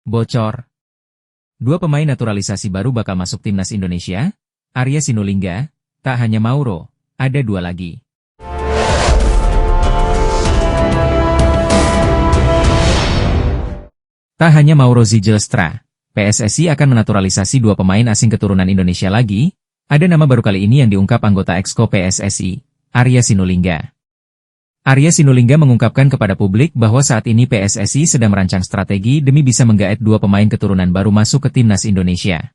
Bocor. Dua pemain naturalisasi baru bakal masuk timnas Indonesia, Arya Sinulinga, tak hanya Mauro, ada dua lagi. Tak hanya Mauro Zijlstra, PSSI akan menaturalisasi dua pemain asing keturunan Indonesia lagi, ada nama baru kali ini yang diungkap anggota Exco PSSI, Arya Sinulinga. Arya Sinulinga mengungkapkan kepada publik bahwa saat ini PSSI sedang merancang strategi demi bisa menggaet dua pemain keturunan baru masuk ke timnas Indonesia.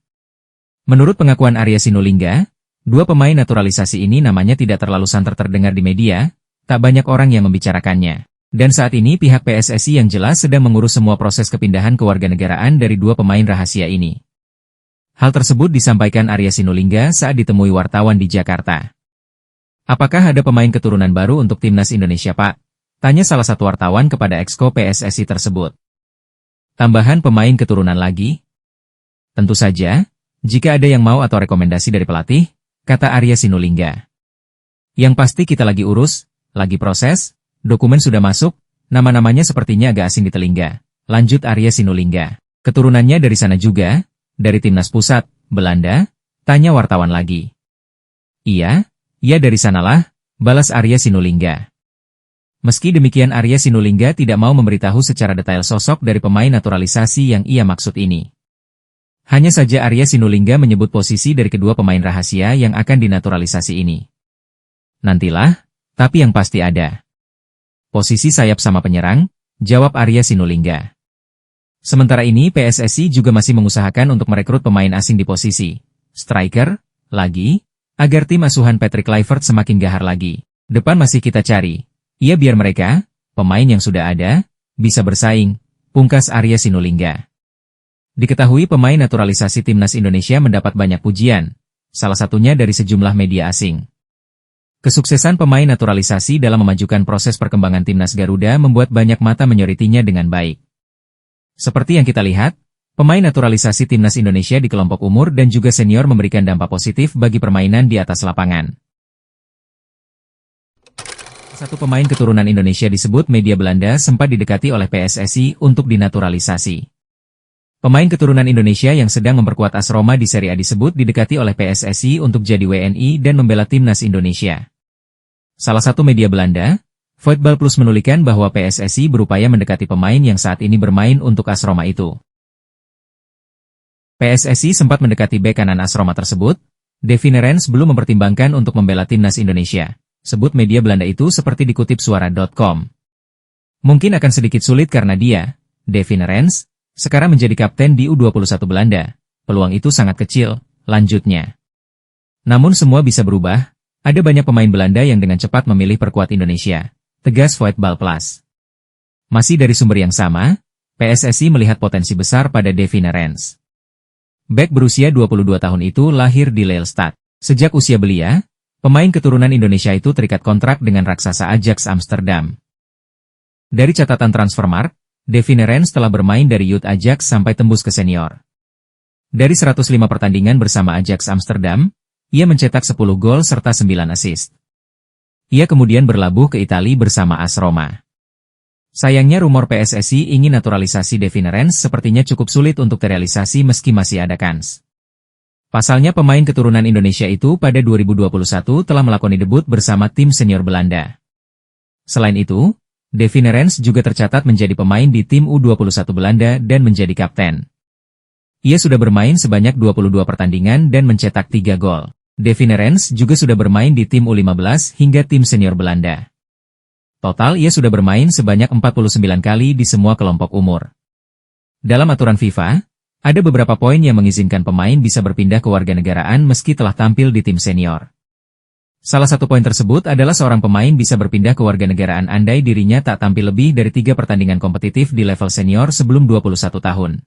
Menurut pengakuan Arya Sinulinga, dua pemain naturalisasi ini namanya tidak terlalu santer terdengar di media, tak banyak orang yang membicarakannya. Dan saat ini pihak PSSI yang jelas sedang mengurus semua proses kepindahan kewarganegaraan dari dua pemain rahasia ini. Hal tersebut disampaikan Arya Sinulinga saat ditemui wartawan di Jakarta. Apakah ada pemain keturunan baru untuk timnas Indonesia, Pak? Tanya salah satu wartawan kepada Exco PSSI tersebut. Tambahan pemain keturunan lagi? Tentu saja, jika ada yang mau atau rekomendasi dari pelatih, kata Arya Sinulinga. Yang pasti kita lagi urus, lagi proses, dokumen sudah masuk, nama-namanya sepertinya agak asing di telinga. Lanjut Arya Sinulinga. Keturunannya dari sana juga, dari timnas pusat, Belanda? Tanya wartawan lagi. Iya dari sanalah, balas Arya Sinulinga. Meski demikian Arya Sinulinga tidak mau memberitahu secara detail sosok dari pemain naturalisasi yang ia maksud ini. Hanya saja Arya Sinulinga menyebut posisi dari kedua pemain rahasia yang akan dinaturalisasi ini. Nantilah, tapi yang pasti ada. Posisi sayap sama penyerang, jawab Arya Sinulinga. Sementara ini PSSI juga masih mengusahakan untuk merekrut pemain asing di posisi striker, lagi, agar tim asuhan Patrick Kluivert semakin gahar lagi. Depan masih kita cari. Iya biar mereka, pemain yang sudah ada, bisa bersaing, pungkas Arya Sinulinga. Diketahui pemain naturalisasi timnas Indonesia mendapat banyak pujian, salah satunya dari sejumlah media asing. Kesuksesan pemain naturalisasi dalam memajukan proses perkembangan timnas Garuda membuat banyak mata menyoritinya dengan baik. Seperti yang kita lihat, pemain naturalisasi timnas Indonesia di kelompok umur dan juga senior memberikan dampak positif bagi permainan di atas lapangan. Satu pemain keturunan Indonesia disebut media Belanda sempat didekati oleh PSSI untuk dinaturalisasi. Pemain keturunan Indonesia yang sedang memperkuat AS Roma di Serie A disebut didekati oleh PSSI untuk jadi WNI dan membela timnas Indonesia. Salah satu media Belanda, Voetbal Plus menuliskan bahwa PSSI berupaya mendekati pemain yang saat ini bermain untuk AS Roma itu. PSSI sempat mendekati bek kanan AS Roma tersebut, Davy Nerens belum mempertimbangkan untuk membela timnas Indonesia, sebut media Belanda itu seperti dikutip suara.com. Mungkin akan sedikit sulit karena dia, Davy Nerens, sekarang menjadi kapten di U21 Belanda, peluang itu sangat kecil, lanjutnya. Namun semua bisa berubah, ada banyak pemain Belanda yang dengan cepat memilih perkuat Indonesia, tegas Voetbal Plus. Masih dari sumber yang sama, PSSI melihat potensi besar pada Davy Nerens. Bek berusia 22 tahun itu lahir di Lelystad. Sejak usia belia, pemain keturunan Indonesia itu terikat kontrak dengan raksasa Ajax Amsterdam. Dari catatan Transfermarkt, Davy Nerens telah bermain dari youth Ajax sampai tembus ke senior. Dari 105 pertandingan bersama Ajax Amsterdam, ia mencetak 10 gol serta 9 assist. Ia kemudian berlabuh ke Italia bersama AS Roma. Sayangnya rumor PSSI ingin naturalisasi Davy Nerens sepertinya cukup sulit untuk terrealisasi meski masih ada kans. Pasalnya pemain keturunan Indonesia itu pada 2021 telah melakoni debut bersama tim senior Belanda. Selain itu, Davy Nerens juga tercatat menjadi pemain di tim U21 Belanda dan menjadi kapten. Ia sudah bermain sebanyak 22 pertandingan dan mencetak 3 gol. Davy Nerens juga sudah bermain di tim U15 hingga tim senior Belanda. Total ia sudah bermain sebanyak 49 kali di semua kelompok umur. Dalam aturan FIFA, ada beberapa poin yang mengizinkan pemain bisa berpindah ke warganegaraan meski telah tampil di tim senior. Salah satu poin tersebut adalah seorang pemain bisa berpindah ke warganegaraan andai dirinya tak tampil lebih dari 3 pertandingan kompetitif di level senior sebelum 21 tahun.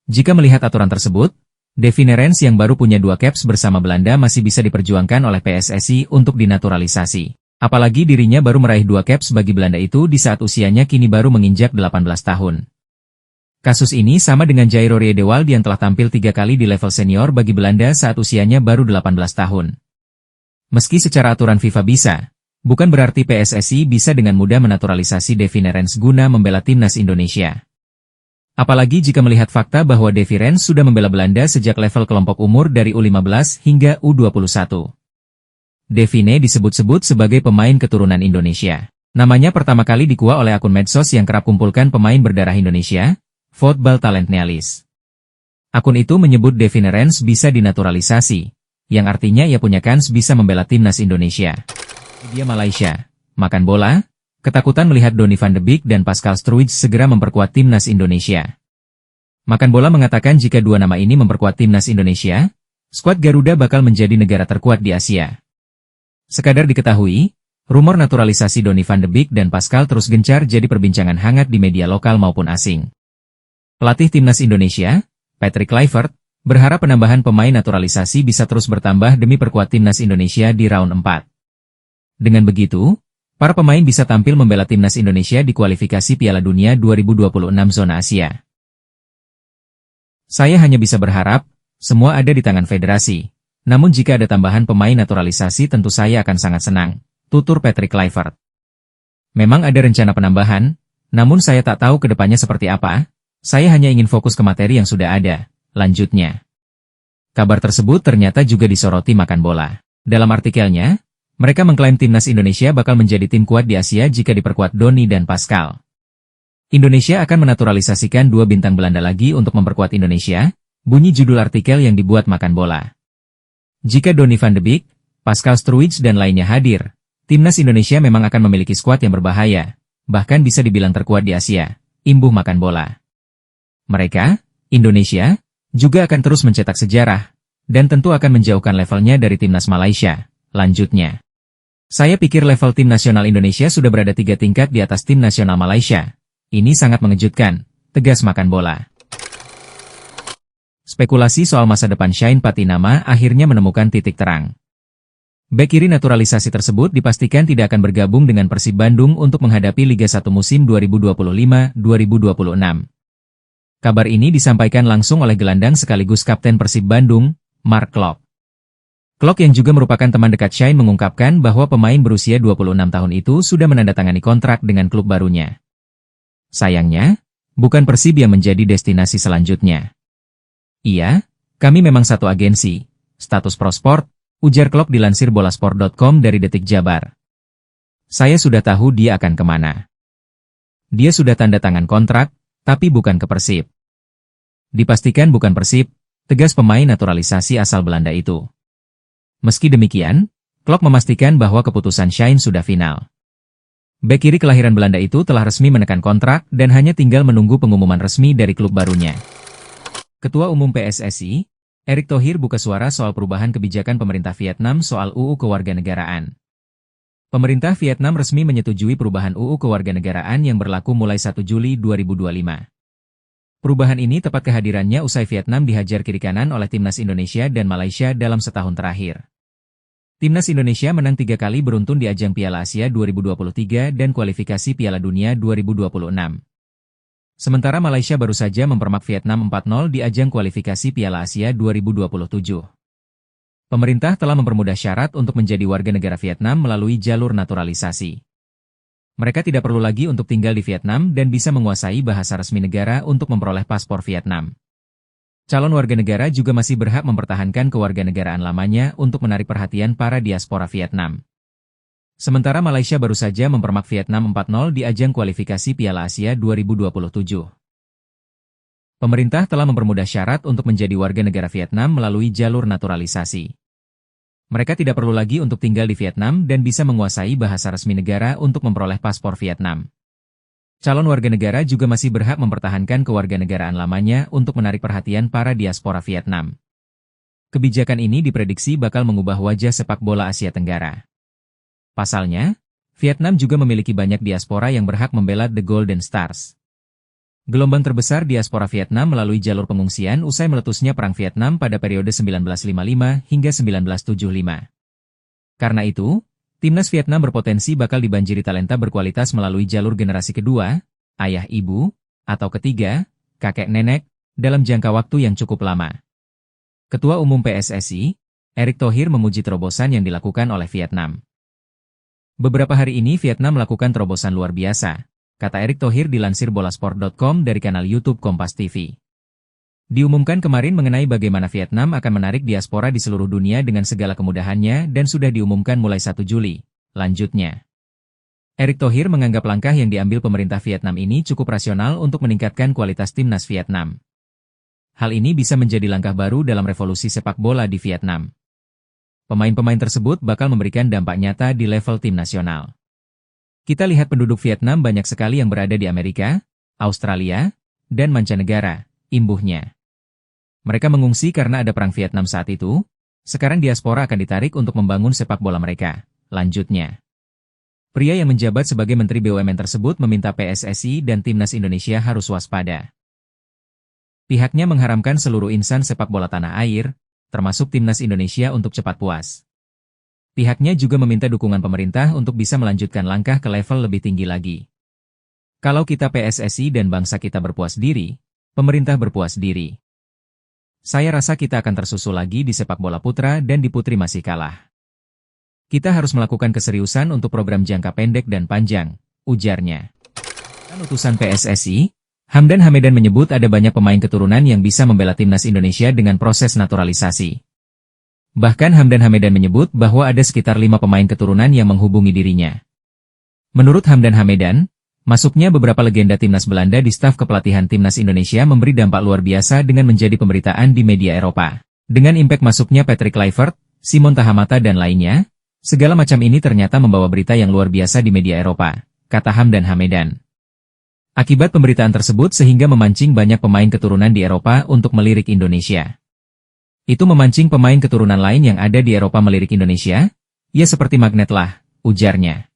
Jika melihat aturan tersebut, Davy Nerens yang baru punya 2 caps bersama Belanda masih bisa diperjuangkan oleh PSSI untuk dinaturalisasi. Apalagi dirinya baru meraih 2 caps bagi Belanda itu di saat usianya kini baru menginjak 18 tahun. Kasus ini sama dengan Jairo Riedewald yang telah tampil 3 kali di level senior bagi Belanda saat usianya baru 18 tahun. Meski secara aturan FIFA bisa, bukan berarti PSSI bisa dengan mudah menaturalisasi Davy Nerens guna membela timnas Indonesia. Apalagi jika melihat fakta bahwa Devi Rens sudah membela Belanda sejak level kelompok umur dari U15 hingga U21. Devine disebut-sebut sebagai pemain keturunan Indonesia. Namanya pertama kali dikuak oleh akun medsos yang kerap kumpulkan pemain berdarah Indonesia, Football Talent Nealis. Akun itu menyebut Devine Rens bisa dinaturalisasi, yang artinya ia punya kans bisa membela timnas Indonesia. Media Malaysia, makan bola, ketakutan melihat Donny van de Beek dan Pascal Struijk segera memperkuat timnas Indonesia. Makan bola mengatakan jika dua nama ini memperkuat timnas Indonesia, skuad Garuda bakal menjadi negara terkuat di Asia. Sekadar diketahui, rumor naturalisasi Donny van de Beek dan Pascal terus gencar jadi perbincangan hangat di media lokal maupun asing. Pelatih timnas Indonesia, Patrick Kluivert, berharap penambahan pemain naturalisasi bisa terus bertambah demi perkuat timnas Indonesia di round 4. Dengan begitu, para pemain bisa tampil membela timnas Indonesia di kualifikasi Piala Dunia 2026 zona Asia. Saya hanya bisa berharap, semua ada di tangan federasi. Namun jika ada tambahan pemain naturalisasi tentu saya akan sangat senang, tutur Patrick Kluivert. Memang ada rencana penambahan, namun saya tak tahu ke depannya seperti apa, saya hanya ingin fokus ke materi yang sudah ada, lanjutnya. Kabar tersebut ternyata juga disoroti Makan Bola. Dalam artikelnya, mereka mengklaim timnas Indonesia bakal menjadi tim kuat di Asia jika diperkuat Donny dan Pascal. Indonesia akan menaturalisasikan 2 bintang Belanda lagi untuk memperkuat Indonesia, bunyi judul artikel yang dibuat Makan Bola. Jika Donny van de Beek, Pascal Struijk dan lainnya hadir, timnas Indonesia memang akan memiliki skuad yang berbahaya, bahkan bisa dibilang terkuat di Asia, imbuh Makan Bola. Mereka, Indonesia, juga akan terus mencetak sejarah, dan tentu akan menjauhkan levelnya dari timnas Malaysia, lanjutnya. Saya pikir level tim nasional Indonesia sudah berada 3 tingkat di atas tim nasional Malaysia. Ini sangat mengejutkan, tegas Makan Bola. Spekulasi soal masa depan Shane Patinama akhirnya menemukan titik terang. Bek kiri naturalisasi tersebut dipastikan tidak akan bergabung dengan Persib Bandung untuk menghadapi Liga 1 musim 2025-2026. Kabar ini disampaikan langsung oleh gelandang sekaligus kapten Persib Bandung, Mark Klok. Klok yang juga merupakan teman dekat Shane mengungkapkan bahwa pemain berusia 26 tahun itu sudah menandatangani kontrak dengan klub barunya. Sayangnya, bukan Persib yang menjadi destinasi selanjutnya. Iya, kami memang satu agensi, status prosport, ujar Klok dilansir bolasport.com dari Detik Jabar. Saya sudah tahu dia akan kemana. Dia sudah tanda tangan kontrak, tapi bukan ke Persib. Dipastikan bukan Persib, tegas pemain naturalisasi asal Belanda itu. Meski demikian, Klok memastikan bahwa keputusan Shane sudah final. Bek kiri kelahiran Belanda itu telah resmi menekan kontrak dan hanya tinggal menunggu pengumuman resmi dari klub barunya. Ketua Umum PSSI, Erick Thohir buka suara soal perubahan kebijakan pemerintah Vietnam soal UU Kewarganegaraan. Pemerintah Vietnam resmi menyetujui perubahan UU Kewarganegaraan yang berlaku mulai 1 Juli 2025. Perubahan ini tepat kehadirannya usai Vietnam dihajar kiri kanan oleh timnas Indonesia dan Malaysia dalam setahun terakhir. Timnas Indonesia menang 3 kali beruntun di ajang Piala Asia 2023 dan kualifikasi Piala Dunia 2026. Sementara Malaysia baru saja mempermak Vietnam 4-0 di ajang kualifikasi Piala Asia 2027. Pemerintah telah mempermudah syarat untuk menjadi warga negara Vietnam melalui jalur naturalisasi. Mereka tidak perlu lagi untuk tinggal di Vietnam dan bisa menguasai bahasa resmi negara untuk memperoleh paspor Vietnam. Calon warga negara juga masih berhak mempertahankan kewarganegaraan lamanya untuk menarik perhatian para diaspora Vietnam. Sementara Malaysia baru saja mempermak Vietnam 4-0 di ajang kualifikasi Piala Asia 2027. Pemerintah telah mempermudah syarat untuk menjadi warga negara Vietnam melalui jalur naturalisasi. Mereka tidak perlu lagi untuk tinggal di Vietnam dan bisa menguasai bahasa resmi negara untuk memperoleh paspor Vietnam. Calon warga negara juga masih berhak mempertahankan kewarganegaraan lamanya untuk menarik perhatian para diaspora Vietnam. Kebijakan ini diprediksi bakal mengubah wajah sepak bola Asia Tenggara. Pasalnya, Vietnam juga memiliki banyak diaspora yang berhak membela The Golden Stars. Gelombang terbesar diaspora Vietnam melalui jalur pengungsian usai meletusnya Perang Vietnam pada periode 1955 hingga 1975. Karena itu, timnas Vietnam berpotensi bakal dibanjiri talenta berkualitas melalui jalur generasi kedua, ayah ibu, atau ketiga, kakek nenek, dalam jangka waktu yang cukup lama. Ketua Umum PSSI, Erick Thohir memuji terobosan yang dilakukan oleh Vietnam. Beberapa hari ini Vietnam melakukan terobosan luar biasa. kata Erick Thohir dilansir bolasport.com dari kanal YouTube Kompas TV. Diumumkan kemarin mengenai bagaimana Vietnam akan menarik diaspora di seluruh dunia dengan segala kemudahannya dan sudah diumumkan mulai 1 Juli. Lanjutnya, Erick Thohir menganggap langkah yang diambil pemerintah Vietnam ini cukup rasional untuk meningkatkan kualitas timnas Vietnam. Hal ini bisa menjadi langkah baru dalam revolusi sepak bola di Vietnam. Pemain-pemain tersebut bakal memberikan dampak nyata di level tim nasional. Kita lihat penduduk Vietnam banyak sekali yang berada di Amerika, Australia, dan mancanegara, imbuhnya. Mereka mengungsi karena ada perang Vietnam saat itu, sekarang diaspora akan ditarik untuk membangun sepak bola mereka. Lanjutnya, pria yang menjabat sebagai Menteri BUMN tersebut meminta PSSI dan Timnas Indonesia harus waspada. Pihaknya mengharamkan seluruh insan sepak bola tanah air, termasuk Timnas Indonesia untuk cepat puas. Pihaknya juga meminta dukungan pemerintah untuk bisa melanjutkan langkah ke level lebih tinggi lagi. Kalau kita PSSI dan bangsa kita berpuas diri, pemerintah berpuas diri. Saya rasa kita akan tersusul lagi di sepak bola putra dan di putri masih kalah. Kita harus melakukan keseriusan untuk program jangka pendek dan panjang, ujarnya. Utusan PSSI, Hamdan Hamedan menyebut ada banyak pemain keturunan yang bisa membela timnas Indonesia dengan proses naturalisasi. Bahkan Hamdan Hamedan menyebut bahwa ada sekitar 5 pemain keturunan yang menghubungi dirinya. Menurut Hamdan Hamedan, masuknya beberapa legenda timnas Belanda di staf kepelatihan timnas Indonesia memberi dampak luar biasa dengan menjadi pemberitaan di media Eropa. Dengan impact masuknya Patrick Kluivert, Simon Tahamata dan lainnya, segala macam ini ternyata membawa berita yang luar biasa di media Eropa, kata Hamdan Hamedan. Akibat pemberitaan tersebut sehingga memancing banyak pemain keturunan di Eropa untuk melirik Indonesia. Itu memancing pemain keturunan lain yang ada di Eropa melirik Indonesia, ya seperti magnet lah, ujarnya.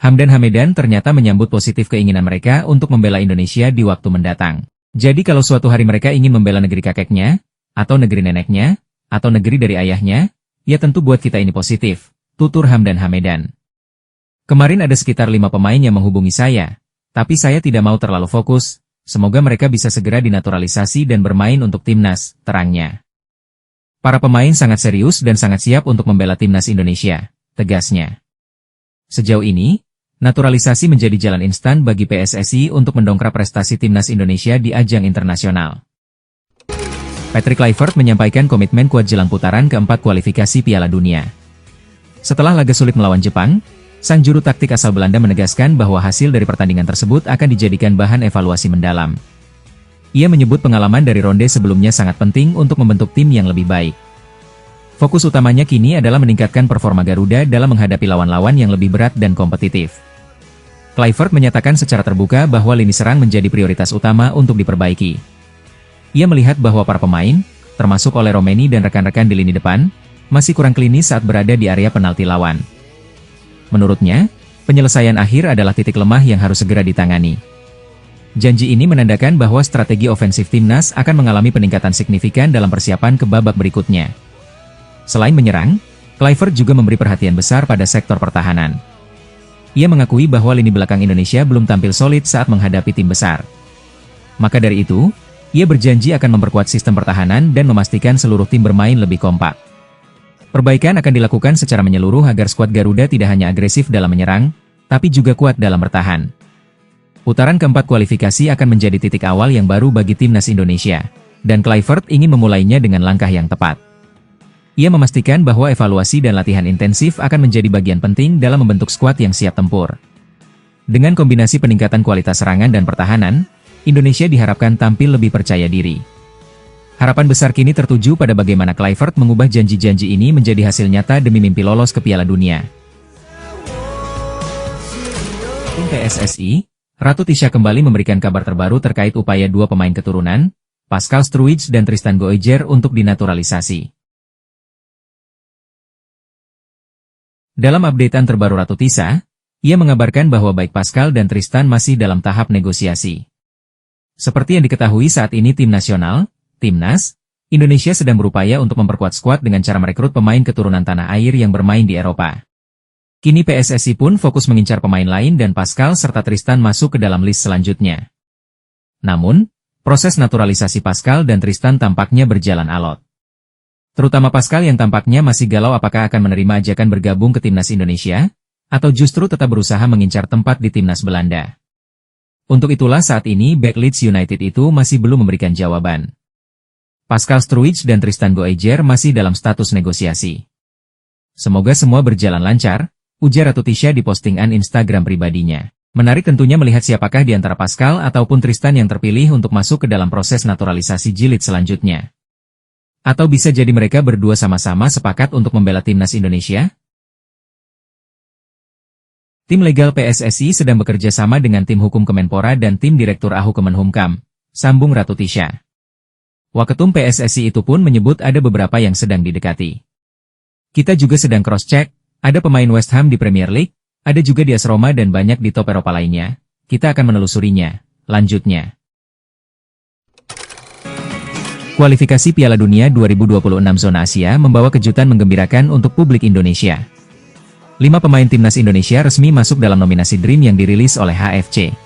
Hamdan Hamedan ternyata menyambut positif keinginan mereka untuk membela Indonesia di waktu mendatang. Jadi kalau suatu hari mereka ingin membela negeri kakeknya, atau negeri neneknya, atau negeri dari ayahnya, ya tentu buat kita ini positif, tutur Hamdan Hamedan. Kemarin ada sekitar 5 pemain yang menghubungi saya, tapi saya tidak mau terlalu fokus, semoga mereka bisa segera dinaturalisasi dan bermain untuk timnas, terangnya. Para pemain sangat serius dan sangat siap untuk membela timnas Indonesia, tegasnya. Sejauh ini, naturalisasi menjadi jalan instan bagi PSSI untuk mendongkrak prestasi timnas Indonesia di ajang internasional. Patrick Kluivert menyampaikan komitmen kuat jelang putaran keempat kualifikasi Piala Dunia. Setelah laga sulit melawan Jepang, sang juru taktik asal Belanda menegaskan bahwa hasil dari pertandingan tersebut akan dijadikan bahan evaluasi mendalam. Ia menyebut pengalaman dari ronde sebelumnya sangat penting untuk membentuk tim yang lebih baik. Fokus utamanya kini adalah meningkatkan performa Garuda dalam menghadapi lawan-lawan yang lebih berat dan kompetitif. Kluivert menyatakan secara terbuka bahwa lini serang menjadi prioritas utama untuk diperbaiki. Ia melihat bahwa para pemain, termasuk oleh Romeni dan rekan-rekan di lini depan, masih kurang klinis saat berada di area penalti lawan. Menurutnya, penyelesaian akhir adalah titik lemah yang harus segera ditangani. Janji ini menandakan bahwa strategi ofensif timnas akan mengalami peningkatan signifikan dalam persiapan ke babak berikutnya. Selain menyerang, Kluivert juga memberi perhatian besar pada sektor pertahanan. Ia mengakui bahwa lini belakang Indonesia belum tampil solid saat menghadapi tim besar. Maka dari itu, ia berjanji akan memperkuat sistem pertahanan dan memastikan seluruh tim bermain lebih kompak. Perbaikan akan dilakukan secara menyeluruh agar skuad Garuda tidak hanya agresif dalam menyerang, tapi juga kuat dalam bertahan. Putaran keempat kualifikasi akan menjadi titik awal yang baru bagi timnas Indonesia, dan Kluivert ingin memulainya dengan langkah yang tepat. Ia memastikan bahwa evaluasi dan latihan intensif akan menjadi bagian penting dalam membentuk skuad yang siap tempur. Dengan kombinasi peningkatan kualitas serangan dan pertahanan, Indonesia diharapkan tampil lebih percaya diri. Harapan besar kini tertuju pada bagaimana Kluivert mengubah janji-janji ini menjadi hasil nyata demi mimpi lolos ke Piala Dunia. PSSI, Ratu Tisha kembali memberikan kabar terbaru terkait upaya 2 pemain keturunan, Pascal Struwij dan Tristan Goijer untuk dinaturalisasi. Dalam updatean terbaru Ratu Tisha, ia mengabarkan bahwa baik Pascal dan Tristan masih dalam tahap negosiasi. Seperti yang diketahui saat ini tim nasional, Timnas, Indonesia sedang berupaya untuk memperkuat skuad dengan cara merekrut pemain keturunan tanah air yang bermain di Eropa. Kini PSSI pun fokus mengincar pemain lain dan Pascal serta Tristan masuk ke dalam list selanjutnya. Namun, proses naturalisasi Pascal dan Tristan tampaknya berjalan alot. Terutama Pascal yang tampaknya masih galau apakah akan menerima ajakan bergabung ke timnas Indonesia, atau justru tetap berusaha mengincar tempat di timnas Belanda. Untuk itulah saat ini bek Leeds United itu masih belum memberikan jawaban. Pascal Struijk dan Tristan Goejer masih dalam status negosiasi. Semoga semua berjalan lancar, ujar Ratu Tisha di postingan Instagram pribadinya. Menarik tentunya melihat siapakah di antara Pascal ataupun Tristan yang terpilih untuk masuk ke dalam proses naturalisasi jilid selanjutnya. Atau bisa jadi mereka berdua sama-sama sepakat untuk membela timnas Indonesia? Tim legal PSSI sedang bekerja sama dengan tim hukum Kemenpora dan tim Direktur AHU Kemenhumkam, sambung Ratu Tisha. Waketum PSSI itu pun menyebut ada beberapa yang sedang didekati. Kita juga sedang cross-check, ada pemain West Ham di Premier League, ada juga di AS Roma dan banyak di top Eropa lainnya. Kita akan menelusurinya, lanjutnya. Kualifikasi Piala Dunia 2026 Zona Asia membawa kejutan menggembirakan untuk publik Indonesia. 5 pemain timnas Indonesia resmi masuk dalam nominasi Dream yang dirilis oleh HFC.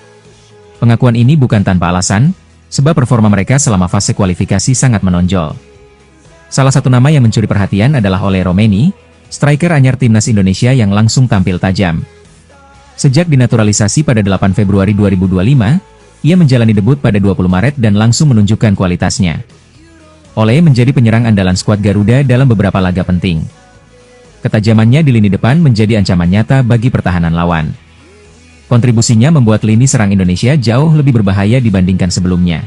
Pengakuan ini bukan tanpa alasan, sebab performa mereka selama fase kualifikasi sangat menonjol. Salah satu nama yang mencuri perhatian adalah Ole Romeni, striker anyar timnas Indonesia yang langsung tampil tajam. Sejak dinaturalisasi pada 8 Februari 2025, ia menjalani debut pada 20 Maret dan langsung menunjukkan kualitasnya. Ole menjadi penyerang andalan skuad Garuda dalam beberapa laga penting. Ketajamannya di lini depan menjadi ancaman nyata bagi pertahanan lawan. Kontribusinya membuat lini serang Indonesia jauh lebih berbahaya dibandingkan sebelumnya.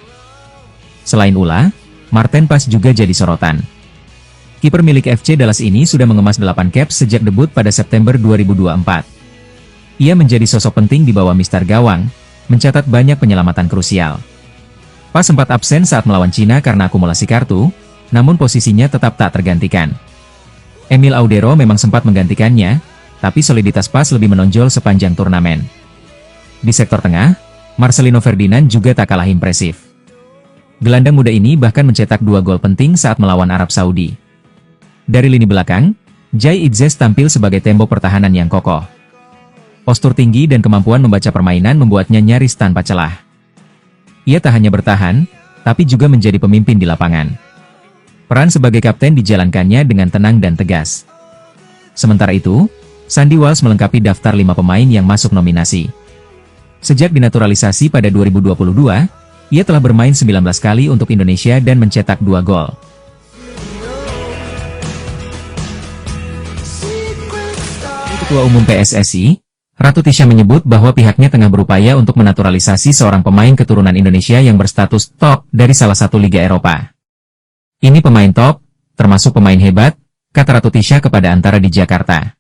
Selain Ula, Marten Pas juga jadi sorotan. Kiper milik FC Dallas ini sudah mengemas 8 caps sejak debut pada September 2024. Ia menjadi sosok penting di bawah Mister Gawang, mencatat banyak penyelamatan krusial. Pas sempat absen saat melawan Cina karena akumulasi kartu, namun posisinya tetap tak tergantikan. Emil Audero memang sempat menggantikannya, tapi soliditas Pas lebih menonjol sepanjang turnamen. Di sektor tengah, Marcelino Ferdinand juga tak kalah impresif. Gelandang muda ini bahkan mencetak 2 gol penting saat melawan Arab Saudi. Dari lini belakang, Jai Itzes tampil sebagai tembok pertahanan yang kokoh. Postur tinggi dan kemampuan membaca permainan membuatnya nyaris tanpa celah. Ia tak hanya bertahan, tapi juga menjadi pemimpin di lapangan. Peran sebagai kapten dijalankannya dengan tenang dan tegas. Sementara itu, Sandy Walsh melengkapi daftar 5 pemain yang masuk nominasi. Sejak dinaturalisasi pada 2022, ia telah bermain 19 kali untuk Indonesia dan mencetak 2 gol. Ketua Umum PSSI, Ratu Tisha menyebut bahwa pihaknya tengah berupaya untuk menaturalisasi seorang pemain keturunan Indonesia yang berstatus top dari salah satu liga Eropa. Ini pemain top, termasuk pemain hebat, kata Ratu Tisha kepada Antara di Jakarta.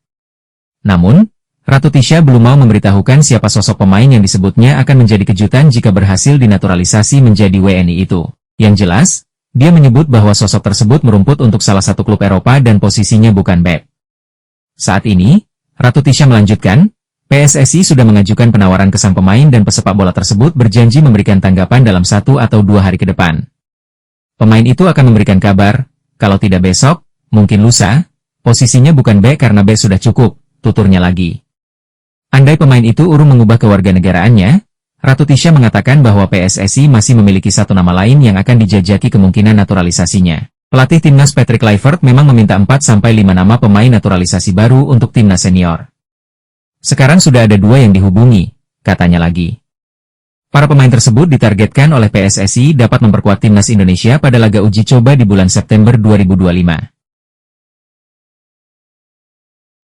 Namun, Ratu Tisha belum mau memberitahukan siapa sosok pemain yang disebutnya akan menjadi kejutan jika berhasil dinaturalisasi menjadi WNI itu. Yang jelas, dia menyebut bahwa sosok tersebut merumput untuk salah satu klub Eropa dan posisinya bukan bek. Saat ini, Ratu Tisha melanjutkan, PSSI sudah mengajukan penawaran ke sang pemain dan pesepak bola tersebut berjanji memberikan tanggapan dalam 1 atau 2 hari ke depan. Pemain itu akan memberikan kabar, kalau tidak besok, mungkin lusa, posisinya bukan bek karena bek sudah cukup, tuturnya lagi. Andai pemain itu urung mengubah kewarganegaraannya, Ratu Tisha mengatakan bahwa PSSI masih memiliki 1 nama lain yang akan dijajaki kemungkinan naturalisasinya. Pelatih timnas Patrick Kluivert memang meminta 4-5 nama pemain naturalisasi baru untuk timnas senior. Sekarang sudah ada 2 yang dihubungi, katanya lagi. Para pemain tersebut ditargetkan oleh PSSI dapat memperkuat timnas Indonesia pada laga uji coba di bulan September 2025.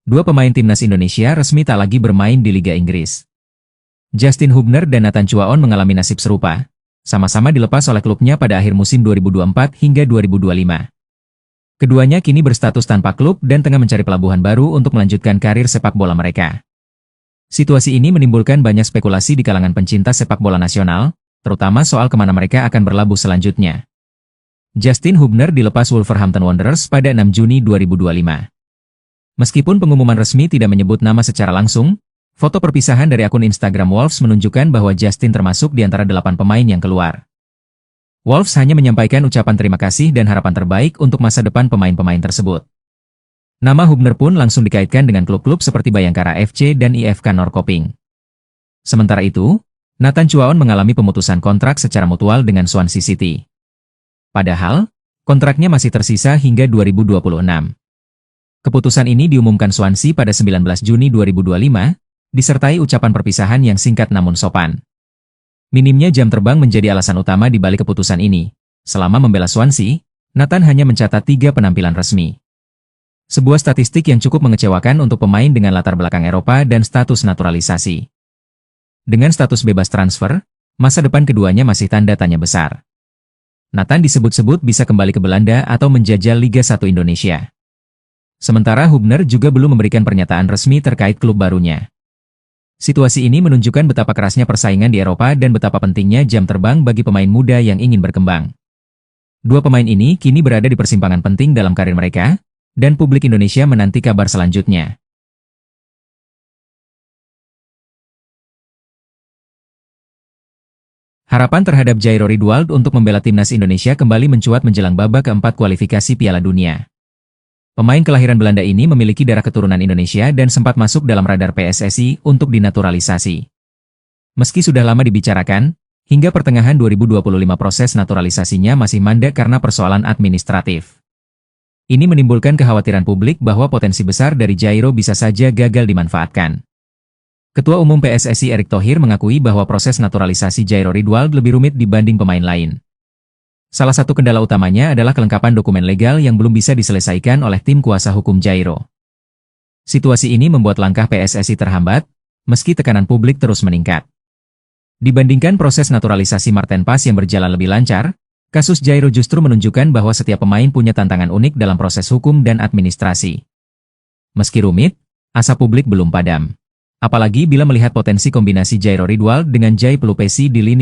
2 pemain timnas Indonesia resmi tak lagi bermain di Liga Inggris. Justin Hubner dan Nathan Chuaon mengalami nasib serupa, sama-sama dilepas oleh klubnya pada akhir musim 2024 hingga 2025. Keduanya kini berstatus tanpa klub dan tengah mencari pelabuhan baru untuk melanjutkan karir sepak bola mereka. Situasi ini menimbulkan banyak spekulasi di kalangan pencinta sepak bola nasional, terutama soal kemana mereka akan berlabuh selanjutnya. Justin Hubner dilepas Wolverhampton Wanderers pada 6 Juni 2025. Meskipun pengumuman resmi tidak menyebut nama secara langsung, foto perpisahan dari akun Instagram Wolves menunjukkan bahwa Justin termasuk di antara 8 pemain yang keluar. Wolves hanya menyampaikan ucapan terima kasih dan harapan terbaik untuk masa depan pemain-pemain tersebut. Nama Hubner pun langsung dikaitkan dengan klub-klub seperti Bayangkara FC dan IFK Norrköping. Sementara itu, Nathan Chuaon mengalami pemutusan kontrak secara mutual dengan Swansea City. Padahal, kontraknya masih tersisa hingga 2026. Keputusan ini diumumkan Swansea pada 19 Juni 2025, disertai ucapan perpisahan yang singkat namun sopan. Minimnya jam terbang menjadi alasan utama di balik keputusan ini. Selama membela Swansea, Nathan hanya mencatat 3 penampilan resmi. Sebuah statistik yang cukup mengecewakan untuk pemain dengan latar belakang Eropa dan status naturalisasi. Dengan status bebas transfer, masa depan keduanya masih tanda tanya besar. Nathan disebut-sebut bisa kembali ke Belanda atau menjajal Liga 1 Indonesia. Sementara Hubner juga belum memberikan pernyataan resmi terkait klub barunya. Situasi ini menunjukkan betapa kerasnya persaingan di Eropa dan betapa pentingnya jam terbang bagi pemain muda yang ingin berkembang. Dua pemain ini kini berada di persimpangan penting dalam karir mereka, dan publik Indonesia menanti kabar selanjutnya. Harapan terhadap Jairo Ridwald untuk membela timnas Indonesia kembali mencuat menjelang babak keempat kualifikasi Piala Dunia. Pemain kelahiran Belanda ini memiliki darah keturunan Indonesia dan sempat masuk dalam radar PSSI untuk dinaturalisasi. Meski sudah lama dibicarakan, hingga pertengahan 2025 proses naturalisasinya masih mandek karena persoalan administratif. Ini menimbulkan kekhawatiran publik bahwa potensi besar dari Jairo bisa saja gagal dimanfaatkan. Ketua Umum PSSI Erick Thohir mengakui bahwa proses naturalisasi Jairo Ridwald lebih rumit dibanding pemain lain. Salah satu kendala utamanya adalah kelengkapan dokumen legal yang belum bisa diselesaikan oleh tim kuasa hukum Jairo. Situasi ini membuat langkah PSSI terhambat, meski tekanan publik terus meningkat. Dibandingkan proses naturalisasi Marten Pas yang berjalan lebih lancar, kasus Jairo justru menunjukkan bahwa setiap pemain punya tantangan unik dalam proses hukum dan administrasi. Meski rumit, asa publik belum padam. Apalagi bila melihat potensi kombinasi Jairo Ridwald dengan Jai Pelupesi di lini